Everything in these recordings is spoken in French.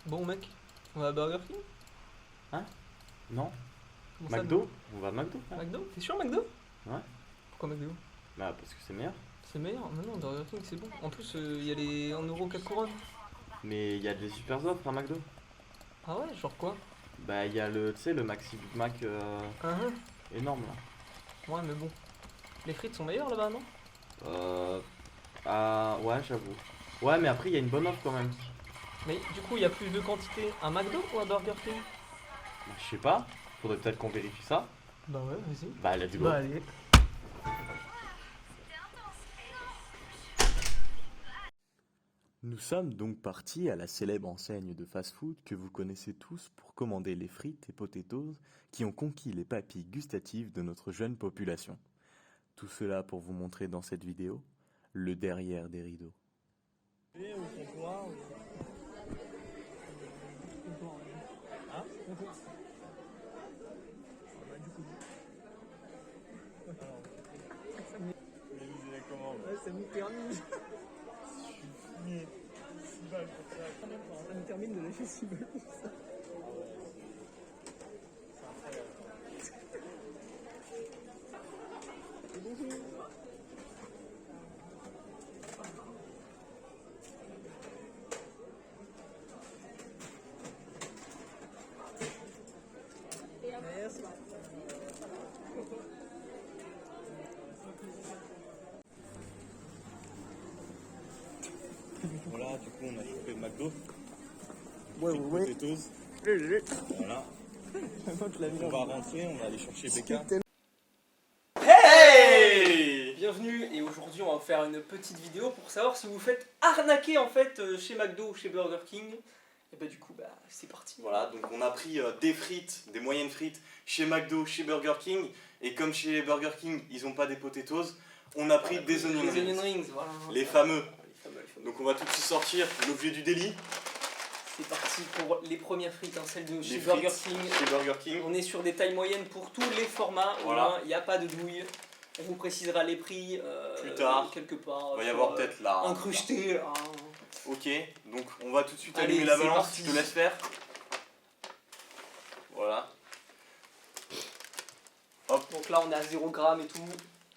Bon mec, on va à Burger King? Hein? Non? Comment ça, McDo? On va à McDo, frère. McDo? T'es sûr McDo? Ouais. Pourquoi McDo? Bah parce que c'est meilleur. C'est meilleur? Mais non, Burger King c'est bon. En plus, il y a les 1 € 4 couronnes. Mais il y a des super offres à McDo. Ah ouais, genre quoi? Bah il y a le, tu sais, le Maxi Big Mac Ah énorme là. ouais, mais bon. Les frites sont meilleures là-bas, non? Ah ouais, j'avoue. Ouais, mais après il y a une bonne offre quand même. Mais du coup, il y a plus de quantité à McDo ou à Burger King? Bah, je sais pas. Faudrait peut-être qu'on vérifie ça. Bah ouais, vas-y. Bah let's go. Bah allez. Nous sommes donc partis à la célèbre enseigne de fast-food que vous connaissez tous pour commander les frites et potatoes qui ont conquis les papilles gustatives de notre jeune population. Tout cela pour vous montrer dans cette vidéo le derrière des rideaux. Ça nous termine. Ça nous termine de lâcher 6 balles pour ça. Merci. Voilà, du coup on a chopé le McDo. Ouais. Potatoes. Voilà. On va rentrer, on va aller chercher Becca. Hey! Bienvenue, et aujourd'hui on va faire une petite vidéo pour savoir si vous faites arnaquer en fait chez McDo ou chez Burger King. Et bah du coup c'est parti. Voilà, donc on a pris des frites, des moyennes frites chez McDo, chez Burger King. Et comme chez Burger King ils ont pas des potatoes, on a pris des onion Les rings. onion rings, voilà. Les fameux. Les fameux. Donc on va tout de suite sortir l'objet du délit. C'est parti pour les premières frites, hein, celles de chez Les Burger frites King. chez Burger King. On est sur des tailles moyennes pour tous les formats, Voilà. il n'y a pas de douille. On vous précisera les prix Plus tard. quelque part. Il va y avoir peut-être là. Incrusté. Là. Ok, donc on va tout de suite Allez, allumer la c'est balance, parti. je te laisse faire. Voilà. Hop, Donc là on est à 0 g et tout.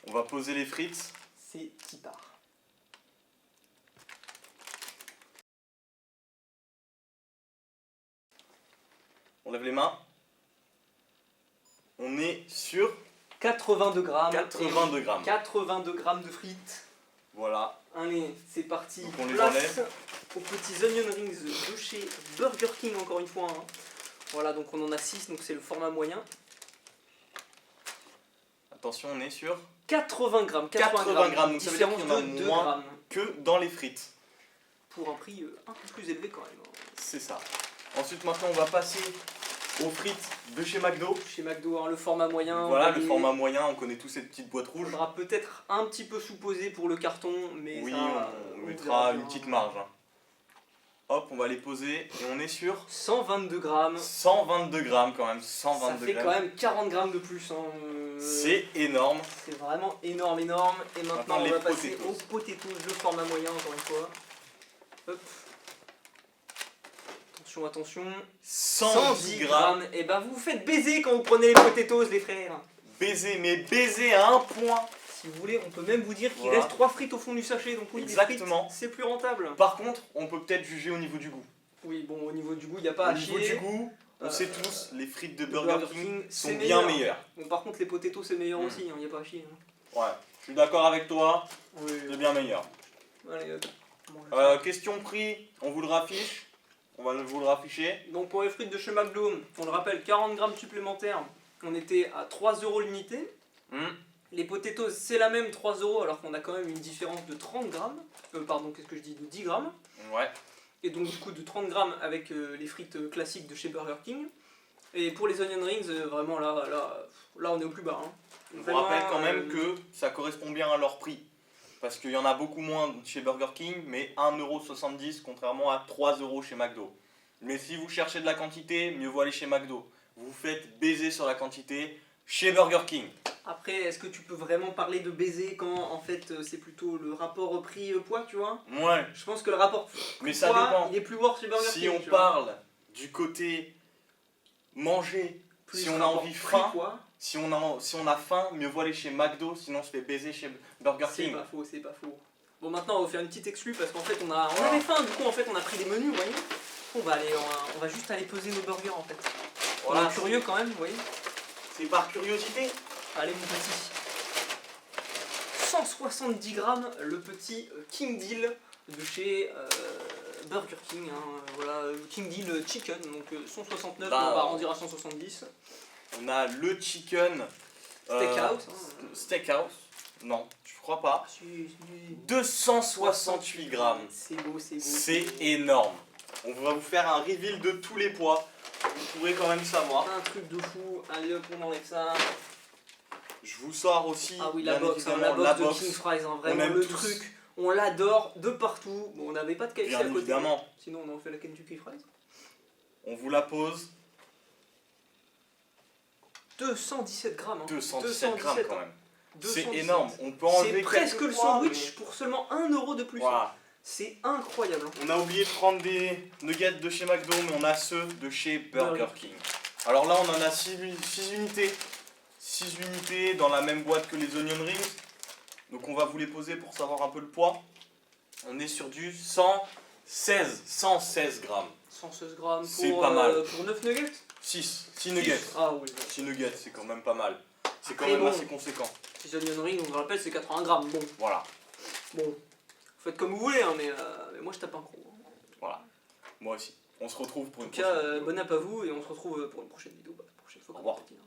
on va poser les frites. C'est qui part. On lève les mains. On est sur 82 grammes. 82 grammes. 82 grammes de frites. Voilà. Allez, c'est parti. Donc on les Place enlève. aux petits onion rings de chez Burger King encore une fois. Hein. Voilà, donc on en a 6, donc c'est le format moyen. Attention, on est sur 80 grammes. 80 grammes, donc ça veut dire Différence qu'il y en a de 2 moins. grammes. que dans les frites. Pour un prix un peu plus élevé quand même. Hein. C'est ça. Ensuite, maintenant, on va passer aux frites de chez McDo. Chez McDo, hein, le format moyen. Voilà, on le va format moyen, on connaît tous cette petite boîte Il rouge. faudra peut-être un petit peu sous-posé pour le carton, mais Oui, ça, on verra mettra bien. une petite marge. Hein. Hop, on va les poser et on est sur 122 grammes. 122 grammes quand même. Ça 122 fait grammes. quand même 40 grammes de plus. Hein. C'est énorme. C'est vraiment énorme. Et maintenant, Maintenant, on les va passer potatoes. aux potatoes, le format moyen encore une fois. Hop. Attention. 110 grammes. Et ben vous vous faites baiser quand vous prenez les potatoes, les frères. Baiser, mais baiser à un point. Si vous voulez, on peut même vous dire qu'il Voilà. reste 3 frites au fond du sachet. Donc oui, Exactement. les frites, c'est plus rentable. Par contre, on peut peut-être juger au niveau du goût. Oui, bon, au niveau du goût, il n'y a pas à Au niveau chier. du goût, on Euh, sait tous, les frites de le Burger King c'est sont meilleur. bien meilleures. Bon, par contre, les potatoes, c'est meilleur aussi, il n'y a pas à chier. Hein. Ouais, je suis d'accord avec toi, Oui, c'est bien meilleur. allez, bon, Question prix, on vous le raffiche. On va vous le rafficher. Donc pour les frites de chez McDo, on le rappelle, 40 grammes supplémentaires, on était à 3 € l'unité. Les potatoes, c'est la même, 3 € alors qu'on a quand même une différence de 30 grammes. Pardon, qu'est-ce que je dis, de 10 grammes. Ouais. Et donc du coup de 30 grammes avec les frites classiques de chez Burger King. Et pour les onion rings, vraiment là on est au plus bas. Hein. Je vous Vraiment, rappelle quand même que ça correspond bien à leur prix. Parce qu'il y en a beaucoup moins chez Burger King, mais 1,70 € contrairement à 3 € chez McDo. Mais si vous cherchez de la quantité, mieux vaut aller chez McDo. Vous vous faites baiser sur la quantité. chez Burger King. Après, est-ce que tu peux vraiment parler de baiser quand en fait c'est plutôt le rapport prix-poids, tu vois? Ouais, Je pense que le rapport mais ça poids, dépend. il est plus worth chez Burger Si King. on tu vois. parle du côté manger, Plus si on a rapport envie faim, prix-poids, si on a faim, mieux vaut aller chez McDo, sinon on se fait baiser chez Burger c'est King. pas faux, c'est pas faux. Bon, maintenant on va faire une petite exclue parce qu'en fait on avait faim, du coup en fait on a pris des menus, vous voyez. On va juste aller peser nos burgers en fait. Voilà, On est curieux quand même, vous voyez. c'est par curiosité. Allez mon petit. 170 grammes, le petit King Deal de chez Burger King. Hein, voilà, King Deal Chicken, donc 169, Là, on va arrondir à 170. On a le chicken Steakhouse. Steakhouse. Non, je crois pas. Si, si. 268 grammes. C'est beau, c'est beau. C'est énorme. On va vous faire un reveal de tous les poids. Vous pourrez quand même savoir. Un truc de fou. Allez hop, on enlève ça. Je vous sors aussi, Ah oui, bien la box, hein, évidemment, la box de King Fries, hein, vraiment aime le tous. truc. On l'adore de partout. Bon, on n'avait pas de KFC Bien à côté. évidemment. Sinon, on en fait la Kentucky Fries. On vous la pose. 217 grammes. Hein. 217 grammes quand même. C'est 217. énorme. On peut enlever C'est presque quelques le poids, sandwich pour seulement 1 euro de plus. mais voilà. C'est incroyable. Hein. On a oublié de prendre des nuggets de chez McDo, mais on a ceux de chez Burger King. Alors là, on en a 6 unités. 6 unités dans la même boîte que les onion rings. Donc on va vous les poser pour savoir un peu le poids. On est sur du 116 grammes. 116 grammes C'est pour, pas mal. pour 9 nuggets. 6 nuggets. Ah oui. 6 nuggets, c'est quand même pas mal. C'est quand Après, même bon. assez conséquent. 6 onion rings, on vous rappelle, c'est 80 grammes. Bon, Voilà. bon. Faites comme vous voulez, hein, mais moi je tape un gros. Voilà. Moi aussi. On se retrouve pour En une tout prochaine cas, vidéo. bon app à vous et on se retrouve pour une prochaine vidéo. Prochaine fois. Au revoir. comme on a dit, hein.